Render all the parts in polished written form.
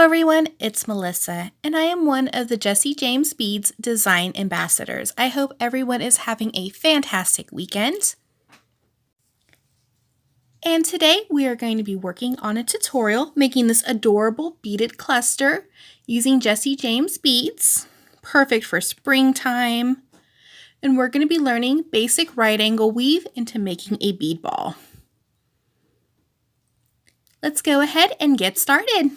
everyone, it's Melissa, and I am one of the Jesse James Beads Design Ambassadors. I hope everyone is having a fantastic weekend. And today we are going to be working on a tutorial making this adorable beaded cluster using Jesse James beads, perfect for springtime. And we're going to be learning basic right angle weave into making a bead ball. Let's go ahead and get started.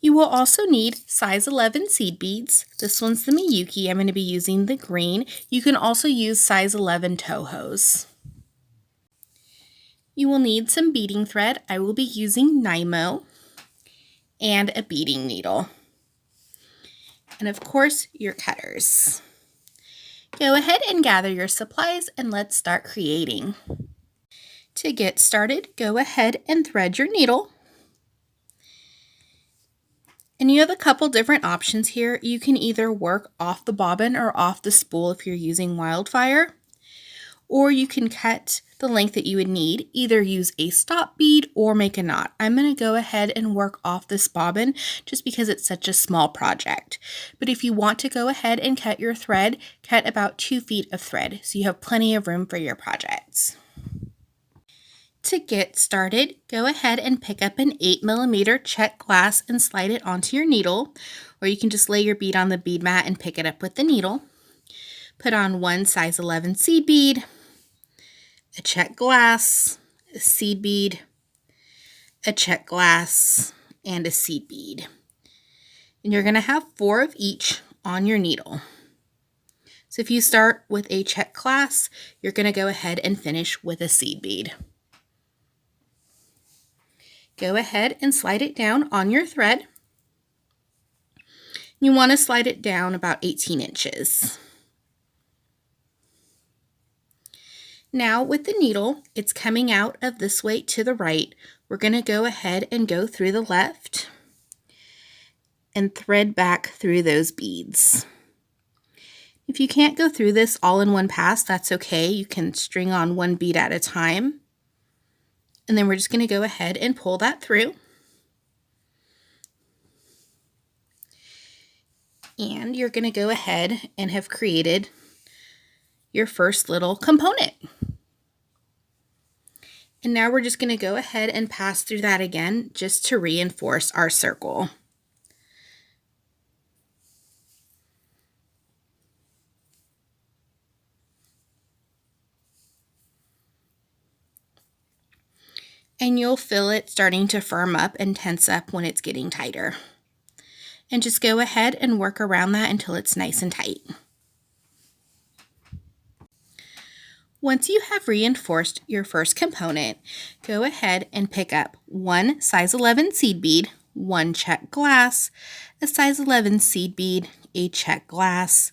You will also need size 11 seed beads. This one's the Miyuki. I'm going to be using the green. You can also use size 11 Tohos. You will need some beading thread. I will be using Nymo and a beading needle. And of course, your cutters. Go ahead and gather your supplies and let's start creating. To get started, go ahead and thread your needle. And you have a couple different options here. You can either work off the bobbin or off the spool if you're using Wildfire, or you can cut the length that you would need, either use a stop bead or make a knot. I'm going to go ahead and work off this bobbin just because it's such a small project. But if you want to go ahead and cut your thread, cut about 2 feet of thread so you have plenty of room for your projects. To get started, go ahead and pick up an 8mm check glass and slide it onto your needle, or you can just lay your bead on the bead mat and pick it up with the needle. Put on one size 11 seed bead, a check glass, a seed bead, a check glass, and a seed bead. And you're going to have 4 of each on your needle. So if you start with a check glass, you're going to go ahead and finish with a seed bead. Go ahead and slide it down on your thread. You want to slide it down about 18 inches. Now with the needle, it's coming out of this way to the right. We're going to go ahead and go through the left and thread back through those beads. If you can't go through this all in one pass, that's okay. You can string on one bead at a time. And then we're just going to go ahead and pull that through. And you're going to go ahead and have created your first little component. And now we're just going to go ahead and pass through that again just to reinforce our circle. And you'll feel it starting to firm up and tense up when it's getting tighter. And just go ahead and work around that until it's nice and tight. Once you have reinforced your first component, go ahead and pick up one size 11 seed bead, one check glass, a size 11 seed bead, a check glass,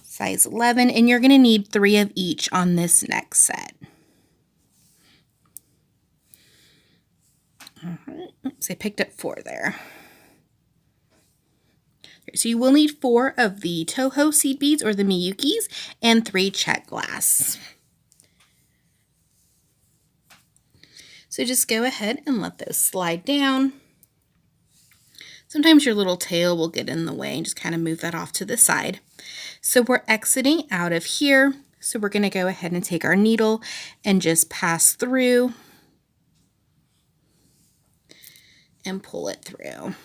size 11, and you're going to need 3 of each on this next set. Oops, I picked up 4 there. So you will need 4 of the Toho seed beads or the Miyukis and 3 check glass. So just go ahead and let those slide down. Sometimes your little tail will get in the way and just kind of move that off to the side. So we're exiting out of here. So we're going to go ahead and take our needle and just pass through and pull it through.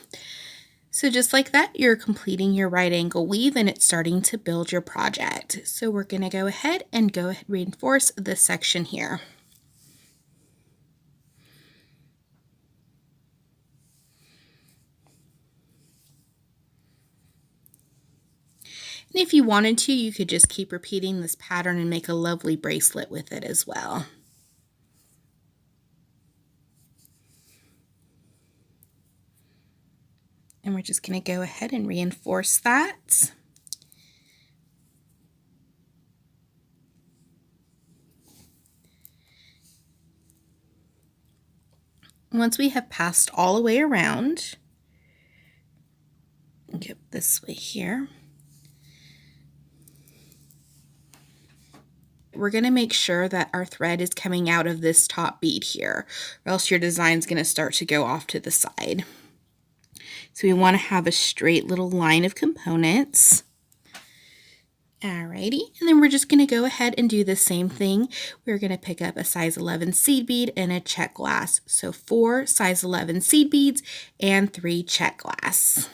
So just like that, you're completing your right angle weave and it's starting to build your project. So we're going to go ahead and reinforce this section here. And if you wanted to, you could just keep repeating this pattern and make a lovely bracelet with it as well. And we're just going to go ahead and reinforce that. Once we have passed all the way around, get this way here. we're going to make sure that our thread is coming out of this top bead here, or else your design's going to start to go off to the side. So we want to have a straight little line of components. Alrighty, and then we're just going to go ahead and do the same thing. We're going to pick up a size 11 seed bead and a check glass. So 4 size 11 seed beads and 3 check glass.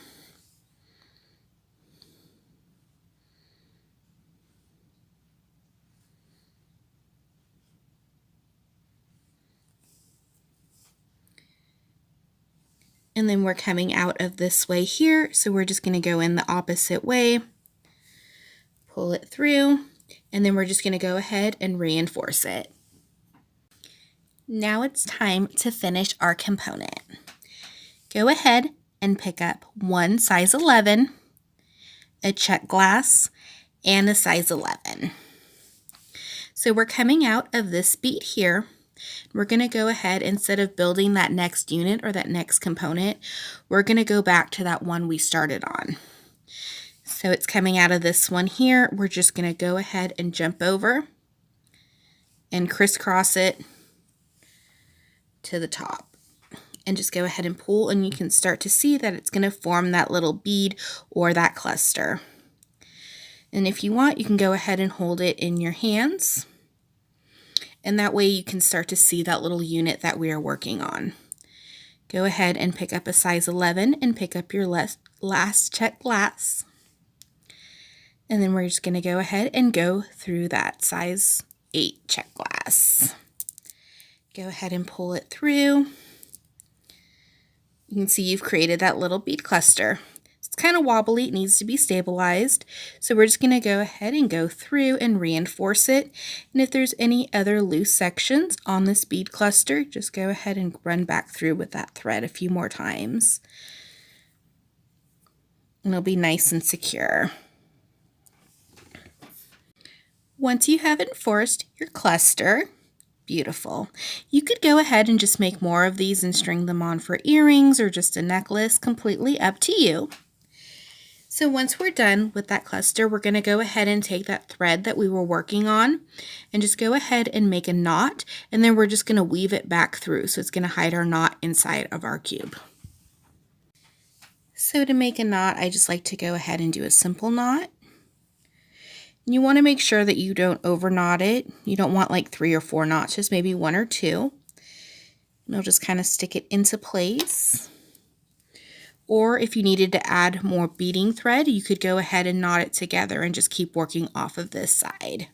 And then we're coming out of this way here, so we're just going to go in the opposite way, pull it through, and then we're just going to go ahead and reinforce it. Now it's time to finish our component. Go ahead and pick up 1 size 11, a check glass, and a size 11. So we're coming out of this bead here. We're going to go ahead, instead of building that next unit or that next component, we're going to go back to that one we started on. So it's coming out of this one here. We're just going to go ahead and jump over and crisscross it to the top. And just go ahead and pull, and you can start to see that it's going to form that little bead or that cluster. And if you want, you can go ahead and hold it in your hands. And that way you can start to see that little unit that we are working on. Go ahead and pick up a size 11 and pick up your last check glass. And then we're just going to go ahead and go through that size 8 check glass. Go ahead and pull it through. You can see you've created that little bead cluster. It's kind of wobbly, it needs to be stabilized. So we're just going to go ahead and go through and reinforce it. And if there's any other loose sections on this bead cluster, just go ahead and run back through with that thread a few more times. And it'll be nice and secure. Once you have enforced your cluster, beautiful. You could go ahead and just make more of these and string them on for earrings or just a necklace, completely up to you. So once we're done with that cluster, we're going to go ahead and take that thread that we were working on and just go ahead and make a knot, and then we're just going to weave it back through, so it's going to hide our knot inside of our cube. So to make a knot, I just like to go ahead and do a simple knot. You want to make sure that you don't over knot it. You don't want like 3 or 4 knots, just maybe 1 or 2. And I'll just kind of stick it into place. Or if you needed to add more beading thread, you could go ahead and knot it together and just keep working off of this side.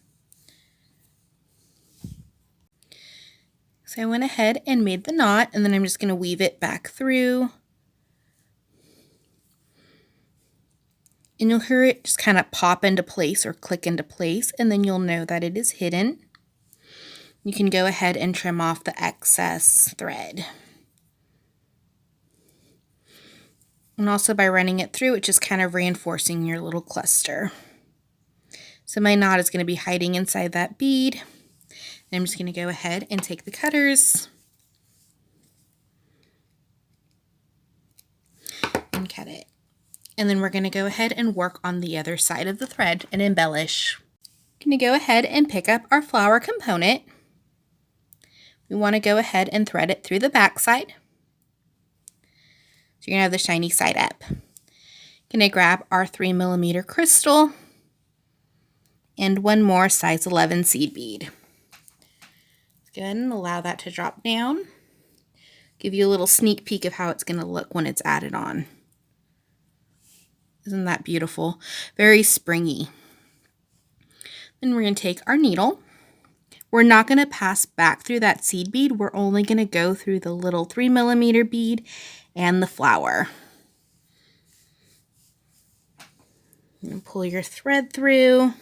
So I went ahead and made the knot, and then I'm just going to weave it back through. And you'll hear it just kind of pop into place or click into place, and then you'll know that it is hidden. You can go ahead and trim off the excess thread. And also by running it through, it's just kind of reinforcing your little cluster. So my knot is going to be hiding inside that bead. And I'm just going to go ahead and take the cutters and cut it. And then we're going to go ahead and work on the other side of the thread and embellish. I'm going to go ahead and pick up our flower component. We want to go ahead and thread it through the back side. So you're going to have the shiny side up. Going to grab our 3mm crystal and 1 more size 11 seed bead. Let's go ahead and allow that to drop down. Give you a little sneak peek of how it's going to look when it's added on. Isn't that beautiful? Very springy. Then we're going to take our needle. We're not going to pass back through that seed bead. We're only going to go through the little 3mm bead and the flower. And pull your thread through.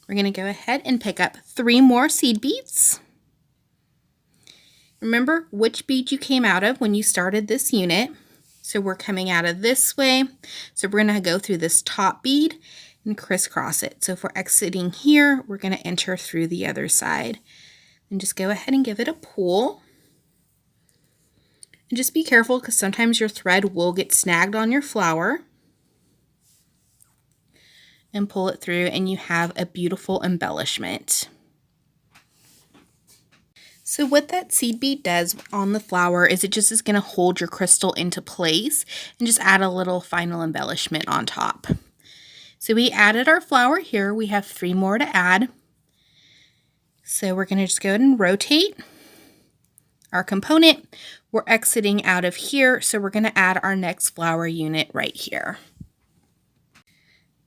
We're going to go ahead and pick up 3 more seed beads. Remember which bead you came out of when you started this unit. So we're coming out of this way. So we're going to go through this top bead and crisscross it. So if we're exiting here, we're going to enter through the other side. And just go ahead and give it a pull. And just be careful because sometimes your thread will get snagged on your flower. and pull it through, and you have a beautiful embellishment. So what that seed bead does on the flower is it just is going to hold your crystal into place and just add a little final embellishment on top. So we added our flower here. We have 3 more to add. So we're going to just go ahead and rotate our component. We're exiting out of here, so we're going to add our next flower unit right here.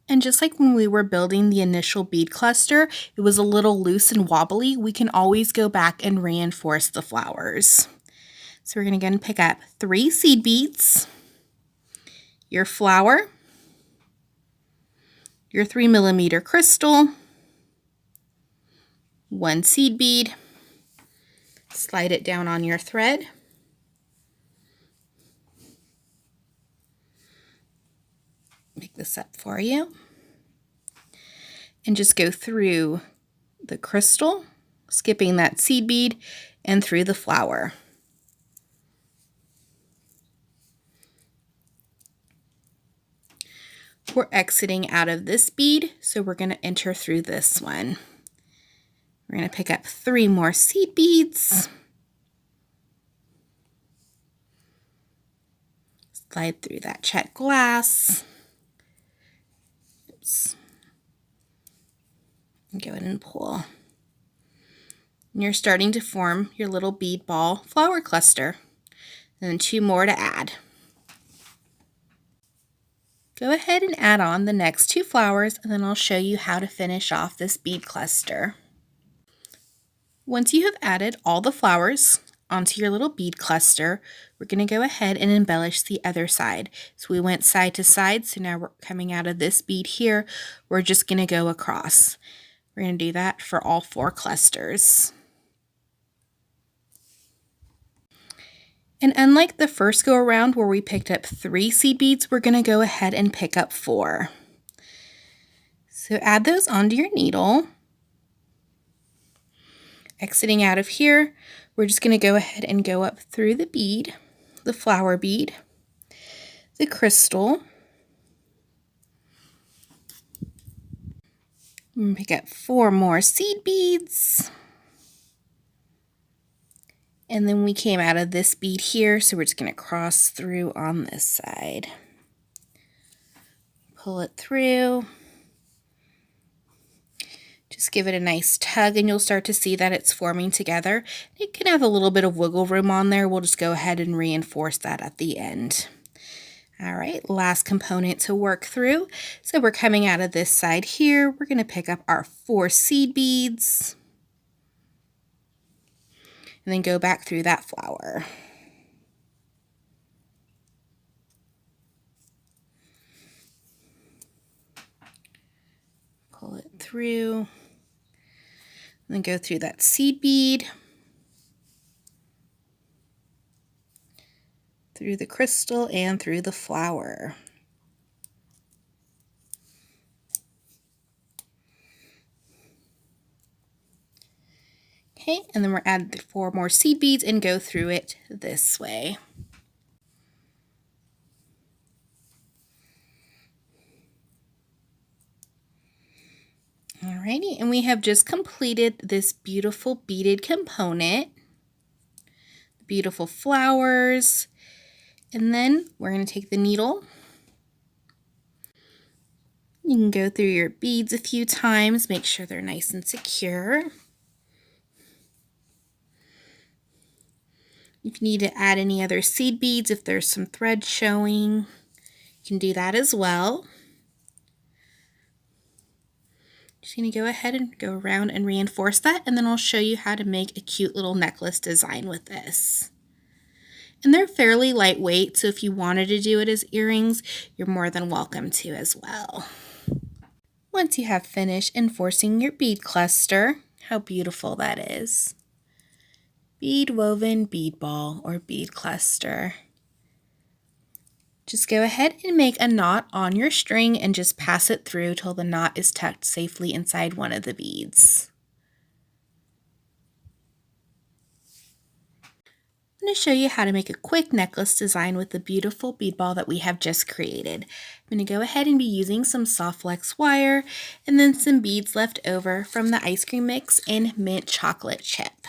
And just like when we were building the initial bead cluster, it was a little loose and wobbly. We can always go back and reinforce the flowers. So we're going to go and pick up 3 seed beads, your flower, your 3mm crystal, 1 seed bead, slide it down on your thread, make this up for you, and just go through the crystal, skipping that seed bead, and through the flower. We're exiting out of this bead, so we're going to enter through this one. We're going to pick up 3 more seed beads, slide through that check glass, and go ahead and pull. And you're starting to form your little bead ball flower cluster. And then 2 more to add. Go ahead and add on the next 2 flowers, and then I'll show you how to finish off this bead cluster. Once you have added all the flowers onto your little bead cluster, we're going to go ahead and embellish the other side. So we went side to side, so now we're coming out of this bead here. We're just going to go across. We're going to do that for all 4 clusters. And unlike the first go around where we picked up 3 seed beads, we're going to go ahead and pick up 4. So add those onto your needle. Exiting out of here, we're just going to go ahead and go up through the bead, the flower bead, the crystal, and pick up 4 more seed beads. And then we came out of this bead here, so we're just going to cross through on this side. Pull it through. Just give it a nice tug and you'll start to see that it's forming together. It can have a little bit of wiggle room on there. We'll just go ahead and reinforce that at the end. All right, last component to work through. So we're coming out of this side here. We're going to pick up our 4 seed beads and then go back through that flower. Pull it through. And then go through that seed bead, through the crystal, and through the flower. Okay, and then we're adding the 4 more seed beads and go through it this way. Alrighty, and we have just completed this beautiful beaded component. Beautiful flowers. And then we're going to take the needle. You can go through your beads a few times, make sure they're nice and secure. If you need to add any other seed beads, if there's some thread showing, you can do that as well. Just going to go ahead and go around and reinforce that, and then I'll show you how to make a cute little necklace design with this. And they're fairly lightweight, so if you wanted to do it as earrings, you're more than welcome to as well. Once you have finished enforcing your bead cluster, how beautiful that is. Bead woven bead ball or bead cluster. Just go ahead and make a knot on your string and just pass it through till the knot is tucked safely inside one of the beads. I'm going to show you how to make a quick necklace design with the beautiful bead ball that we have just created. I'm going to go ahead and be using some soft flex wire and then some beads left over from the ice cream mix and mint chocolate chip.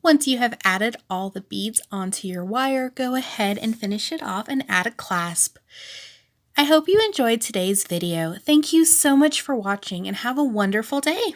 Once you have added all the beads onto your wire, go ahead and finish it off and add a clasp. I hope you enjoyed today's video. Thank you so much for watching and have a wonderful day.